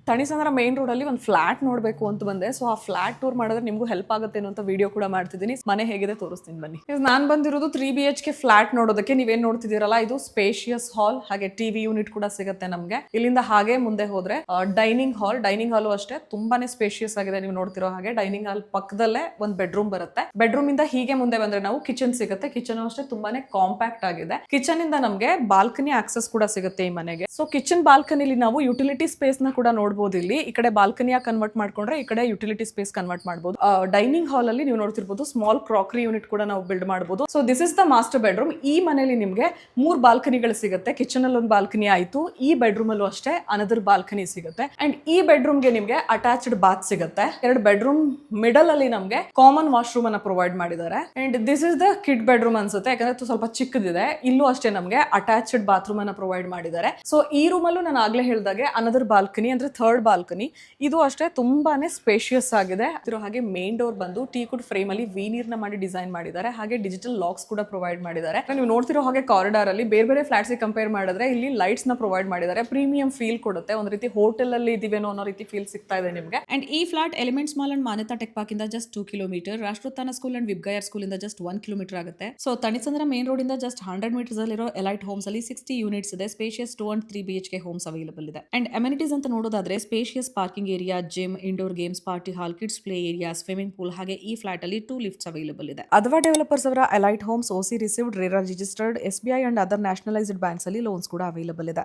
Thanisandra main road ಅಲ್ಲಿ ಒಂದು flat ನೋಡ್ಬೇಕು ಅಂತ ಬಂದೆ. ಸೊ ಆ ಫ್ಲಾಟ್ ಟೂರ್ ಮಾಡಿದ್ರೆ ನಿಮ್ಗೂ ಹೆಲ್ಪ್ ಆಗುತ್ತೆ ಅಂತ ವಿಡಿಯೋ ಕೂಡ ಮಾಡ್ತಿದ್ದೀನಿ. ಮನೆ ಹೇಗಿದೆ ತೋರಿಸ್ತೀನಿ ಬನ್ನಿ. ನಾನು ಬಂದಿರೋದು 3 BHK ಫ್ಲಾಟ್ ನೋಡೋದಕ್ಕೆ. ನೀವೇನ್ ನೋಡ್ತಿದ್ದೀರಲ್ಲ ಇದು ಸ್ಪೇಷಿಯಸ್ ಹಾಲ್, ಹಾಗೆ ಟಿವಿ ಯೂನಿಟ್ ಕೂಡ ಸಿಗುತ್ತೆ ನಮ್ಗೆ. ಇಲ್ಲಿಂದ ಹಾಗೆ ಮುಂದೆ ಹೋದ್ರೆ ಡೈನಿಂಗ್ ಹಾಲ್ ಅಷ್ಟೇ ತುಂಬಾನೇ ಸ್ಪೇಷಿಯಸ್ ಆಗಿದೆ. ನೀವು ನೋಡ್ತಿರೋ ಹಾಗೆ ಡೈನಿಂಗ್ ಹಾಲ್ ಪಕ್ಕದಲ್ಲೇ ಒಂದು ಬೆಡ್ರೂಮ್ ಬರುತ್ತೆ. ಬೆಡ್ರೂಮ್ ಇಂದ ಹೀಗೆ ಮುಂದೆ ಬಂದ್ರೆ ನಾವು ಕಿಚನ್ ಸಿಗುತ್ತೆ. ಕಿಚನ್ ಅಷ್ಟೇ ತುಂಬಾನೇ ಕಾಂಪ್ಯಾಕ್ಟ್ ಆಗಿದೆ. ಕಿಚನ್ ಇಂದ ನಮ್ಗೆ ಬಾಲ್ಕನಿ ಆಕ್ಸೆಸ್ ಕೂಡ ಸಿಗುತ್ತೆ ಈ ಮನೆಗೆ. ಸೊ ಕಿಚನ್ ಬಾಲ್ಕನಿಲಿ ನಾವು ಯುಟಿಲಿಟಿ ಸ್ಪೇಸ್ ನ ಕೂಡ ನೋಡಬಹುದು. ಇಲ್ಲಿ ಈ ಕಡೆ ಬಾಲ್ಕನಿಯ ಕನ್ವರ್ಟ್ ಮಾಡ್ಕೊಂಡ್ರೆ ಈ ಕಡೆ ಯುಟಿಲಿಟಿ ಸ್ಪೇಸ್ ಕನ್ವರ್ಟ್ ಮಾಡಬಹುದು. ಡೈನಿಂಗ್ ಹಾಲ್ ಅಲ್ಲಿ ನೀವು ನೋಡ್ತಿರ್ಬೋದು ಸ್ಮಾಲ್ ಕ್ರಾಕರಿ ಯೂನಿಟ್ ಕೂಡ ನಾವು ಬಿಲ್ಡ್ ಮಾಡಬಹುದು. So this is the master bedroom. ಈ ಮನೆಯಲ್ಲಿ ನಿಮ್ಗೆ 3 ಬಾಲ್ಕನಿಗಳು ಸಿಗುತ್ತೆ. ಕಿಚನ್ ಅಲ್ಲಿ ಒಂದು ಬಾಲ್ಕನಿ ಆಯ್ತು, ಈ ಬೆಡ್ರೂಮ್ ಅಲ್ಲೂ ಅಷ್ಟೇ ಅನದರ್ ಬಾಲ್ಕನಿ ಸಿಗುತ್ತೆ. ಅಂಡ್ ಈ ಬೆಡ್ರೂಮ್ ಗೆ ನಿಮ್ಗೆ ಅಟ್ಯಾಚ್ಡ್ ಬಾತ್ ಸಿಗುತ್ತೆ. 2 ಬೆಡ್ರೂಮ್ ಮಿಡಲ್ ಅಲ್ಲಿ ನಮ್ಗೆ ಕಾಮನ್ ವಾಶ್ರೂಮ್ ಅನ್ನ ಪ್ರೊವೈಡ್ ಮಾಡಿದ್ದಾರೆ. And this is the kid bedroom ಅನ್ಸುತ್ತೆ, ಯಾಕಂದ್ರೆ ಸ್ವಲ್ಪ ಚಿಕ್ಕದಿದೆ. ಇಲ್ಲೂ ಅಷ್ಟೇ ನಮ್ಗೆ ಅಟ್ಯಾಚ್ಡ್ ಬಾತ್ರೂಮ್ ಅನ್ನ ಪ್ರೊವೈಡ್ ಮಾಡಿದ್ದಾರೆ. ಸೊ ಈ ರೂಮ್ ಅಲ್ಲೂ ನಾನು ಆಗ್ಲೇ ಹೇಳಿದಾಗೆ ಅನದರ್ ಬಾಲ್ಕನಿ ಅಂದ್ರೆ 3rd ಬಾಲ್ಕನಿ. ಇದು ಅಷ್ಟೇ ತುಂಬಾನೇ ಸ್ಪೇಷಿಯಸ್ ಆಗಿದೆ. ಇರೋ ಹಾಗೆ ಮೇನ್ ಡೋರ್ ಬಂದು ಟೀಕುಡ್ ಫ್ರೇಮ್ ಅಲ್ಲಿ ವೀನೀರ್ ನ ಮಾಡಿ ಡಿಸೈನ್ ಮಾಡಿದ್ದಾರೆ. ಹಾಗೆ ಡಿಜಿಟಲ್ ಲಾಕ್ಸ್ ಕೂಡ ಪ್ರೊವೈಡ್ ಮಾಡಿದ್ದಾರೆ. ನೀವು ನೋಡ್ತಿರೋ ಹಾಗೆ ಕಾರಿಡಾರ್ ಅಲ್ಲಿ ಬೇರೆ ಬೇರೆ ಫ್ಲಾಟ್ಸ್ ಗೆ ಕಂಪೇರ್ ಮಾಡಿದ್ರೆ ಇಲ್ಲಿ ಲೈಟ್ಸ್ ನ ಪ್ರೊವೈಡ್ ಮಾಡಿದ್ದಾರೆ. ಪ್ರೀಮಿಯಂ ಫೀಲ್ ಕೊಡುತ್ತೆ. ಒಂದ್ ರೀತಿ ಹೋಟೆಲ್ ಅಲ್ಲಿ ಇದೀವೇನೋ ಅನ್ನೋ ರೀತಿ ಫೀಲ್ ಸಿಗ್ತಾ ಇದೆ ನಿಮ್ಗೆ. ಅಂಡ್ ಈ flat elements mall and Manyata tech park ಇಂದ just 2 kilometre, Rashtrotthana school and Vibgyor school ಇಂದ ಜಸ್ಟ್ 1 ಕಿಲೋಮೀಟರ್ ಆಗುತ್ತೆ. ಸೊ ತಣಿಸಂದ್ರ ಮೇನ್ ರೋಡ್ ಇಂದ ಜಸ್ಟ್ 100 ಮೀಟರ್ಸ್ ಅಲ್ಲಿರೋ ಎಲೈಟ್ ಹೋಮ್ಸ್ ಅಲ್ಲಿ 60 ಯೂನಿಟ್ಸ್ ಇದೆ. Spacious 2 and 3 BHK homes available ಇದೆ. ಅಂಡ್ ಅಮೆನಿಟೀಸ್ ಅಂತ ನೋಡೋದಾದ್ರೆ spacious parking area, gym, indoor games, party hall, kids play area, swimming pool, ಹಾಗೆ ಈ ಫ್ಲಾಟ್ ಅಲ್ಲಿ 2 ಲಿಫ್ಟ್ಸ್ ಅವೈಲೇಬಲ್ ಇದೆ. ಅದ್ವಾ ಡೆವಲಪರ್ಸ್ ಅವರ elite homes OC received, RERA registered, SBI and other nationalised banks ಅಲ್ಲಿ loans ಕೂಡ available ಇದೆ.